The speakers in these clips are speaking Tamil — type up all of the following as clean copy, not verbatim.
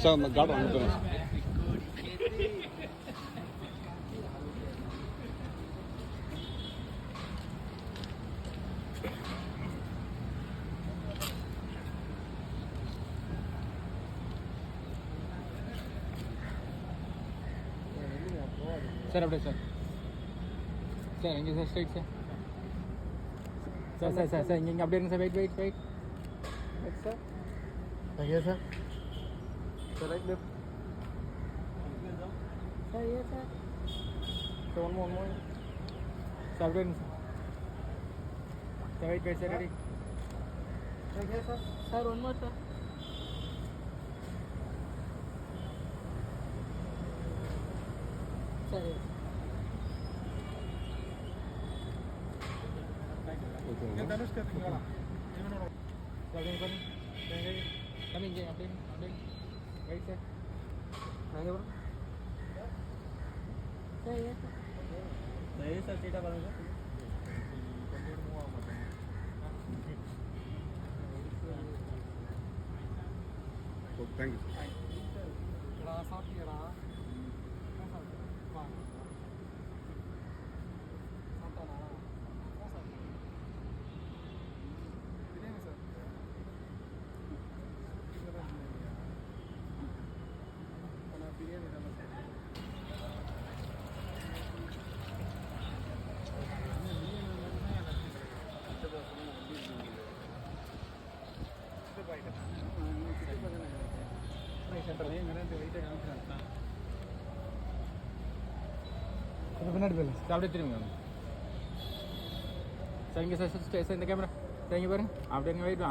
சார் அந்த கார்டு வந்துட்டேன். சார் அப்படியே சார் சார் இங்கே sir straight sir sir sir sir sir இங்கே அப்படியே இருங்க sir wait wait wait sir ஐயா sir sir right left sir ஐயா sir sir one more sir அப்படியே இருங்க sir wait wait sir ready ஐயா sir sir one more sir சரி தனுஷ் கேட்குறீங்களா அப்படியே பண்ணி கம்மிங்க அப்படியே அப்படியே ரைட் சார் நாங்கள் வரோம் சார் ஏன் சார் ஏன் சார் சீட்டாக பாருங்க கொஞ்சம் மூவ் ஆக மாட்டேங்க தேங்க்யூ சார் சாப்பிட்டீங்களா பின்னாடி போயிடலாம் சார் அப்படியே திரும்பி சார் இங்கே சார் சார் இந்த கேமரா சார் இங்கே பாருங்க அப்படியே இங்கே வெயிட்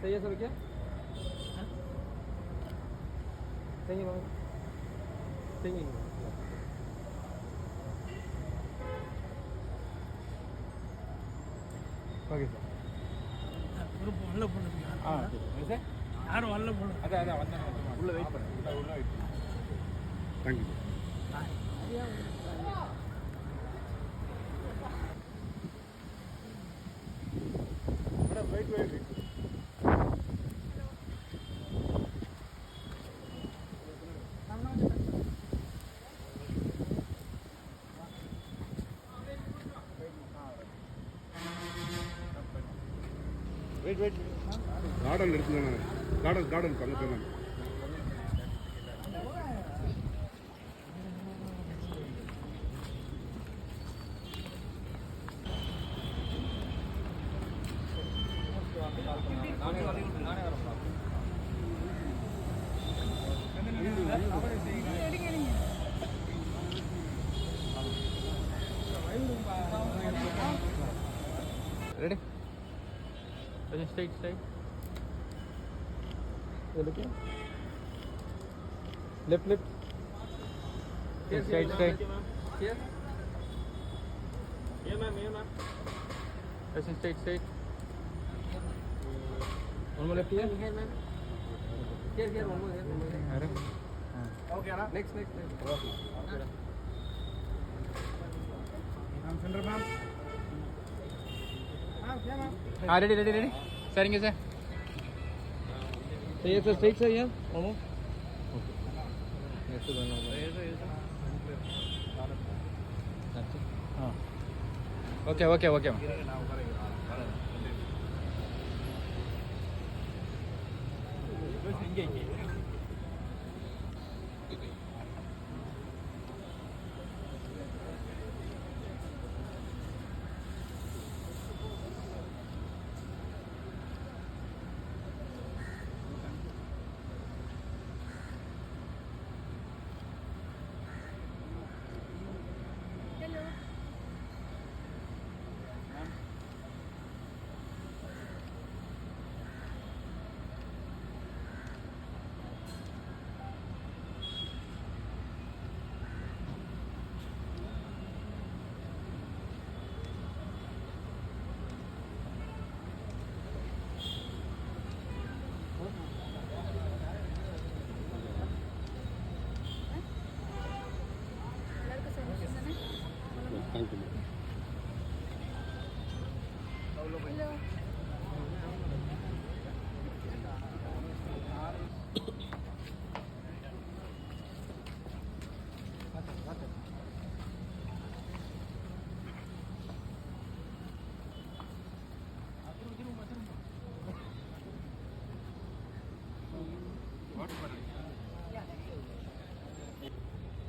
செய்ய சார் ஓகே செய்ய வாங்க செய்ய ஓகே சார் உள்ள போனதுங்க சார் யாரும் வரல போன அதான் அதான் வந்தேன் உள்ள வெயிட் பண்ணுங்க உள்ள வெயிட் பண்ணுங்க thank you madam wait wait wait wait wait garden இருக்குதானே கார்டன் அங்கே போய் நானே வரேன் ready straight straight left left straight straight straight straight one more left here ma'am here one more here okay ana next okay ma'am center ma'am ready sir inge sir so yes sir straight sir here one more okay next one okay okay இங்கே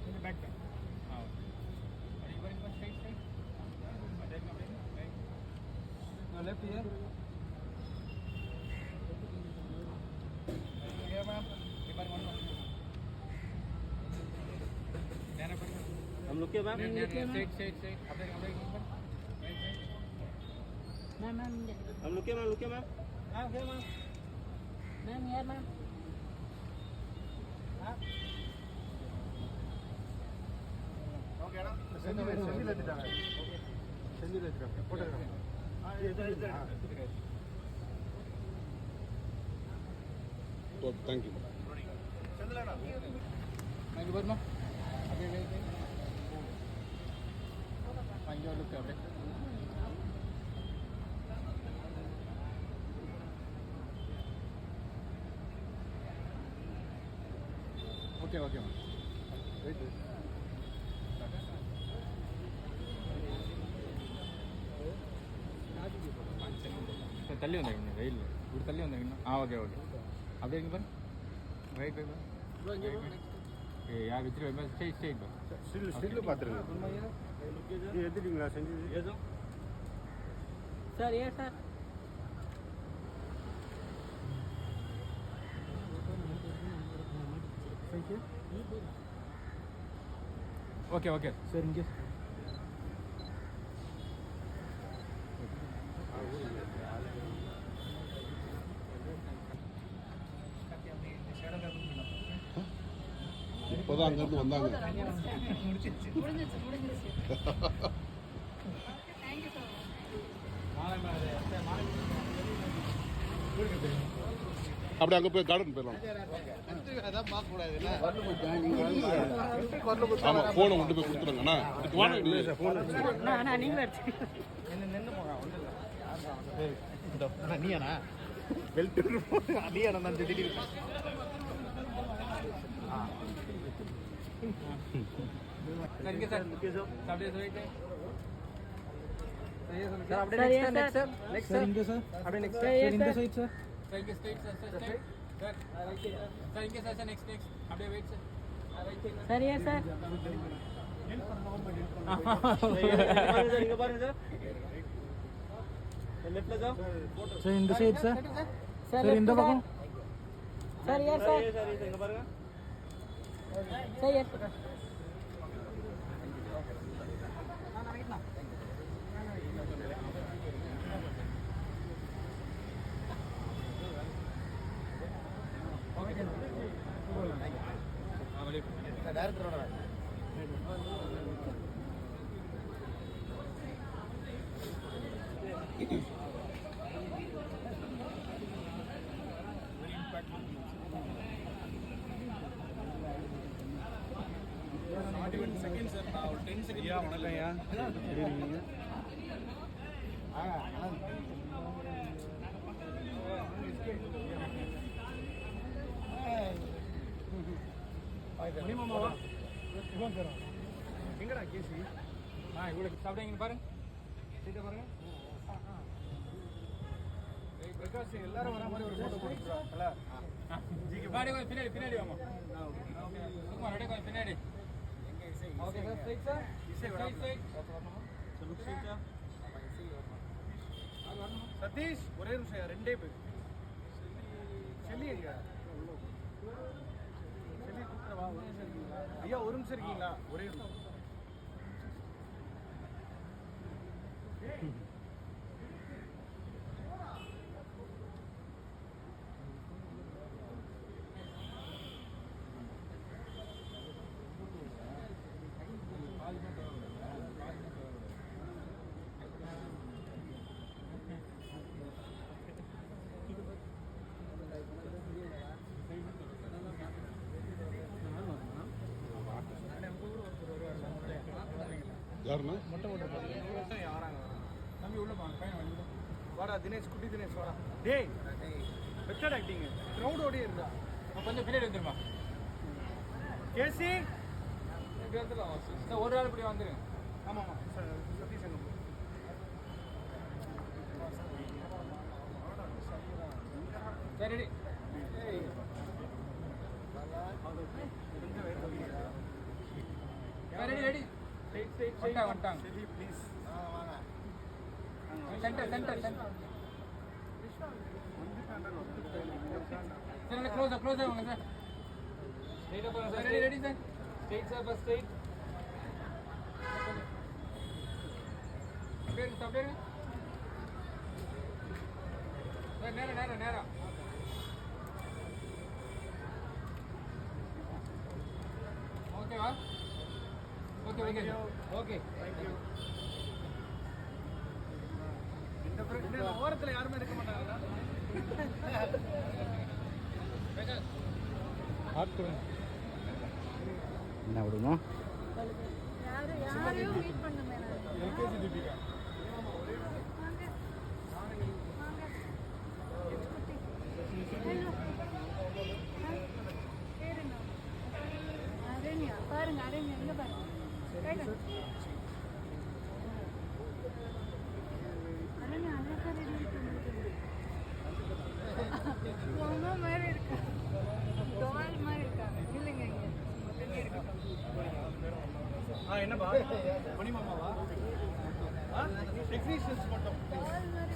கொஞ்சம் பேக் தான் அப்படியே பாருங்க straight straight left here. Here, ma'am. ये बार वन हम लोग के मैम स्ट्रेट स्ट्रेट स्ट्रेट अपने अपने मैम मैम हम लोग के मैम हां ओके मैम मैम यार मैम ஓகேடா செந்தில் எடுத்துட்டாங்க செந்தில் எடுத்துட்டாங்க photograph thank you thank you Verma अभी अभी थैंक यू लुक अभी ओके ओके मैम வெயிட் தள்ளி வந்தாங்க இன்னும் வெயில் இப்படி தள்ளி வந்தாங்க இன்னும் ஓகே ஓகே அப்படியே இங்கே பாரு ரைட் ரைட் யார் வச்சுட்டு ஸ்ட்ரெயிட் ஸ்ட்ரெயிட் பா ஸ்டில் பார்த்துருங்க இது எடுத்துட்டீங்களா செஞ்சு सर ये सर ஓகே ஓகே சார் இங்கே இப்போதான் அங்கேருந்து வந்தாங்க முடிஞ்சிருச்சு முடிஞ்சிருச்சு தேங்க்யூ ஸோ மச் அப்படியே அங்கே போய் கார்டன் போயிடலாம் ஆமாம் ஃபோனை கொண்டு போய் கொடுத்துருங்கண்ணா இதுக்கு வாங்க நீ நான் நீங்களே எடுத்து நீயாண்ணா பெல்ட் நீயாண்ணா தான் திடீர்னு सर इनके सर அப்படியே சொல்லிட்டு सर अपने नेक्स्ट सर नेक्स्ट सर इनके सर अपने नेक्स्ट सर इनके साइड सर सर इनके स्ट्रेट सर सर सर इनके सर नेक्स्ट नेक्स्ट அப்படியே வெயிட் सर सर ये सर இங்க பாருங்க சார் லெஃப்ட்ல जाओ sir in the side sir sir in the பக்கம் सर ये सर சார் இங்க பாருங்க सर ये டைரக்டரோட எங்கடா கேசி இவ்வளோ சாப்பிடுங்க பாருங்க சீட்டை பாருங்க பிரகாஷ் எல்லாரும் வர மாதிரி ஒரு ஃபோட்டோ போட்டுருவாங்கல்ல பின்னாடி கொஞ்சம் பின்னாடி பின்னாடி வாமா சும்மா ரெடி கொஞ்சம் பின்னாடி okay sir straight sir straight Satish ஒரே நிமிஷம் ரெண்டே பேர் செல்லி எங்க செல்லி கூப்பிட்டு வா ஒரு நிமிஷம் இருக்கீங்களா ஐயா ஒரு நிமிஷம் இருக்கீங்களா ஒரே நிமிஷம் யாருண்ணா மொட்டை போட்டு வராங்க தம்பி உள்ள போங்க பையன் வந்து வாடா தினேஷ் குட்டி தினேஷ் வாடா டேய் பெட்டர் ஆக்டிங் க்ரௌடோடே இருந்தா கொஞ்சம் பின்னாடி வந்துருமா கேசி இப்படி வந்துடலாம் சார் ஒரு ஆள் இப்படி வந்துருங்க ஆமாம் ஆமாம் சார் சதீஷ் அங்கே சரி ரெடி வந்துட்டாங்க. Centre centre centre. Sir close வாங்க சார். ஸ்ட்ரைட்டா போங்க sir. Ready sir. Straight sir, bus straight. அப்படியே சார் நேரா. ஓகேவா? Okay okay. இந்த ஓரத்தில் யாருமே இருக்க மாட்டாங்க. என்ன விடுமா யாரையும் மீட் பண்ணுமே நான். எல்கேஜி தீபிகா. வாங்க. ஹலோ. பேர் என்ன? அரண்யா. பாருங்க அரண்யா எங்க பாருங்க. ரைட். அரண்யா அழகா ரெடி பண்ணிருக்கீங்க. ரொம்ப மாதிரி இருக்கு. டால் மாதிரி இருக்காங்க. இல்லைங்க இங்க. முதல்ல இருக்கு. என்னப்பா மணி மாமாவா டெக்னீஷியன்ஸ் மட்டும் டால் மாதிரி